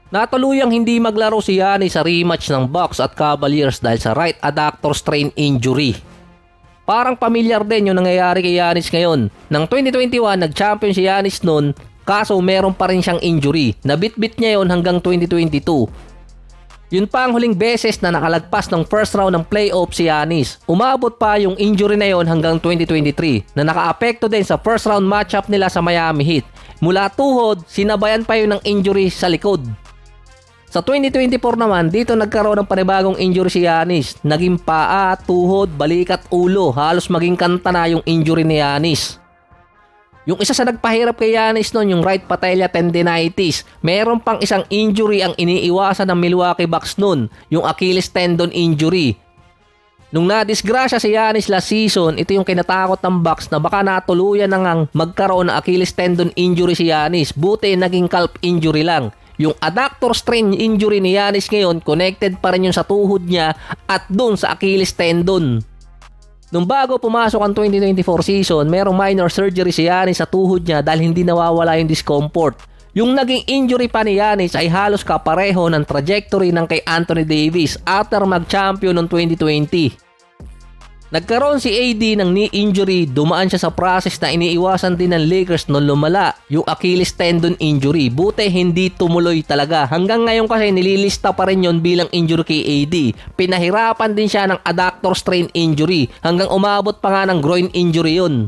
Natuluyang hindi maglaro si Giannis sa rematch ng Bucks at Cavaliers dahil sa right adductor strain injury. Parang pamilyar din yung nangyayari kay Giannis ngayon. Nang 2021, nag-champion si Giannis noon, kaso meron pa rin siyang injury. Nabitbit niya yon hanggang 2022. Yun pa ang huling beses na nakalagpas ng first round ng playoff si Giannis. Umabot pa yung injury na yon hanggang 2023 na nakaapekto din sa first round matchup nila sa Miami Heat. Mula tuhod, sinabayan pa yun ng injury sa likod. Sa 2024 naman, dito nagkaroon ng panibagong injury si Giannis. Naging paa, tuhod, balik at ulo. Halos maging kanta na yung injury ni Giannis. Yung isa sa nagpahirap kay Giannis noon, yung right patella tendinitis. Meron pang isang injury ang iniiwasan ng Milwaukee Bucks noon, yung Achilles tendon injury. Nung nadisgrasya si Giannis last season, ito yung kinatakot ng Bucks na baka natuluyan na ngang magkaroon ng Achilles tendon injury si Giannis. Buti naging calf injury lang. Yung adductor strain injury ni Giannis ngayon, connected pa rin yun sa tuhod niya at dun sa Achilles tendon. Nung bago pumasok ang 2024 season, merong minor surgery si Giannis sa tuhod niya dahil hindi nawawala yung discomfort. Yung naging injury pa ni Giannis ay halos kapareho ng trajectory ng kay Anthony Davis after mag-champion noong 2020. Nagkaroon si AD ng knee injury, dumaan siya sa process na iniiwasan din ng Lakers noong lumala, yung Achilles tendon injury. Buti hindi tumuloy talaga. Hanggang ngayon kasi nililista pa rin yon bilang injury kay AD. Pinahirapan din siya ng adductor strain injury hanggang umabot pa nga ng groin injury yun.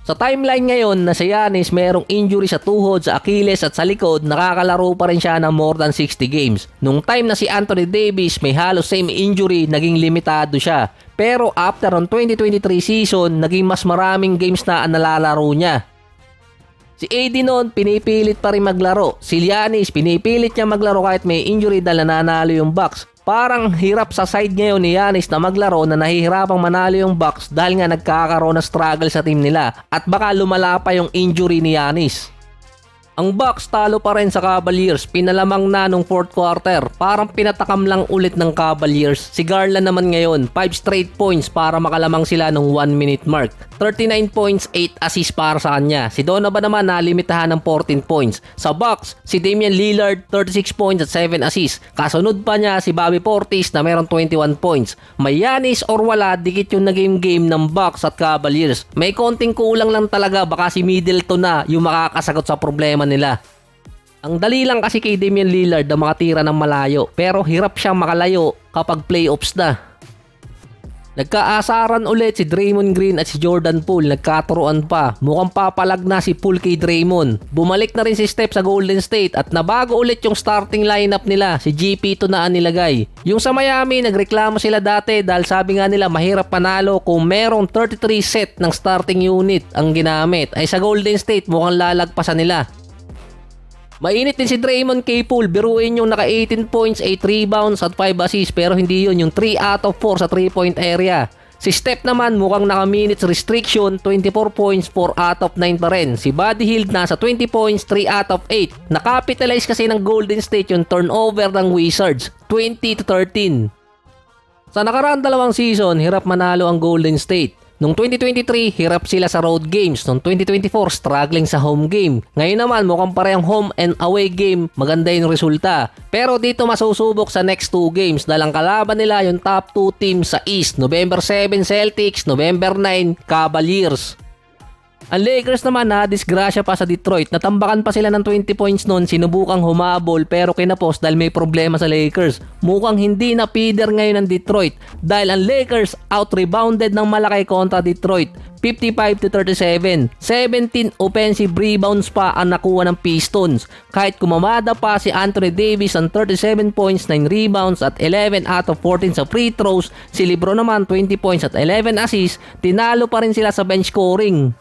Sa timeline ngayon na si Giannis merong injury sa tuhod, sa Achilles at sa likod, nakakalaro pa rin siya ng more than 60 games. Nung time na si Anthony Davis may halos same injury, naging limitado siya. Pero after ang 2023 season, naging mas maraming games na ang nalalaro niya. Si AD noon, pinipilit pa rin maglaro. Si Giannis, pinipilit niya maglaro kahit may injury dahil nananalo yung Bucks. Parang hirap sa side ngayon ni Giannis na maglaro na nahihirapang manalo yung Bucks dahil nga nagkakaroon ng struggle sa team nila at baka lumala pa yung injury ni Giannis. Ang Bucks talo pa rin sa Cavaliers, pinalamang na nung fourth quarter. Parang pinatakam lang ulit ng Cavaliers. Si Garland naman ngayon, 5 straight points para makalamang sila nung 1 minute mark. 39 points, 8 assists para sa kanya. Si Donovan naman nalimitahan ng 14 points. Sa Bucks, si Damian Lillard, 36 points at 7 assists. Kasunod pa niya si Bobby Portis na meron 21 points. May Giannis or wala, dikit yung naging game ng Bucks at Cavaliers. May konting kulang lang talaga, baka si Middleton na yung makakasagot sa problema nila. Ang dali lang kasi kay Damian Lillard na makatira ng malayo, pero hirap siyang makalayo kapag playoffs na. Nagkaasaran ulit si Draymond Green at si Jordan Poole, nagkaturuan pa. Mukhang papalag na si Poole kay Draymond. Bumalik na rin si Steph sa Golden State at nabago ulit yung starting lineup nila. Si GP to na ang nilagay. Yung sa Miami, nagreklamo sila dati dahil sabi nga nila mahirap panalo kung merong 33 set ng starting unit ang ginamit. Ay sa Golden State mukhang lalagpasan nila. Mainit din si Draymond kay Poole, biruin yung naka 18 points, 8 rebounds at 5 assists pero hindi yun yung 3 out of 4 sa 3-point area. Si Steph naman mukhang naka minutes restriction, 24 points, 4 out of 9 pa rin. Si Buddy Hield nasa 20 points, 3 out of 8. Nakapitalize kasi ng Golden State yung turnover ng Wizards, 20-13. Sa nakaraan dalawang season, hirap manalo ang Golden State. Noong 2023, hirap sila sa road games. Noong 2024, struggling sa home game. Ngayon naman, mukhang parehong home and away game. Maganda yung resulta. Pero dito masusubok sa next 2 games dahil ang kalaban nila yung top 2 teams sa East. November 7, Celtics. November 9, Cavaliers. Ang Lakers naman disgrasya pa sa Detroit. Natambakan pa sila ng 20 points noon, sinubukang humabol pero kinapos dahil may problema sa Lakers. Mukhang hindi na feeder ngayon ng Detroit dahil ang Lakers out-rebounded ng malaki kontra Detroit. 55-37. 17 offensive rebounds pa ang nakuha ng Pistons. Kahit kumamada pa si Anthony Davis ang 37 points, 9 rebounds at 11 out of 14 sa free throws. Si LeBron naman 20 points at 11 assists. Tinalo pa rin sila sa bench scoring.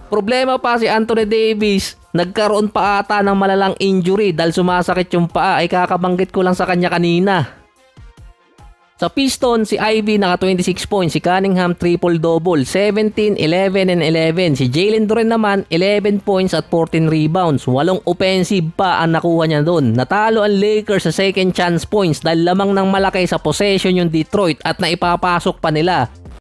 Problema pa si Anthony Davis, nagkaroon pa ata ng malalang injury dahil sumasakit yung paa, ay kakabanggit ko lang sa kanya kanina. Sa Pistons, si Ivy naka 26 points, si Cunningham triple-double, 17, 11 and 11. Si Jalen Duren naman 11 points at 14 rebounds, 8 offensive pa ang nakuha niya doon. Natalo ang Lakers sa second chance points dahil lamang ng malaki sa possession yung Detroit at naipapasok pa nila.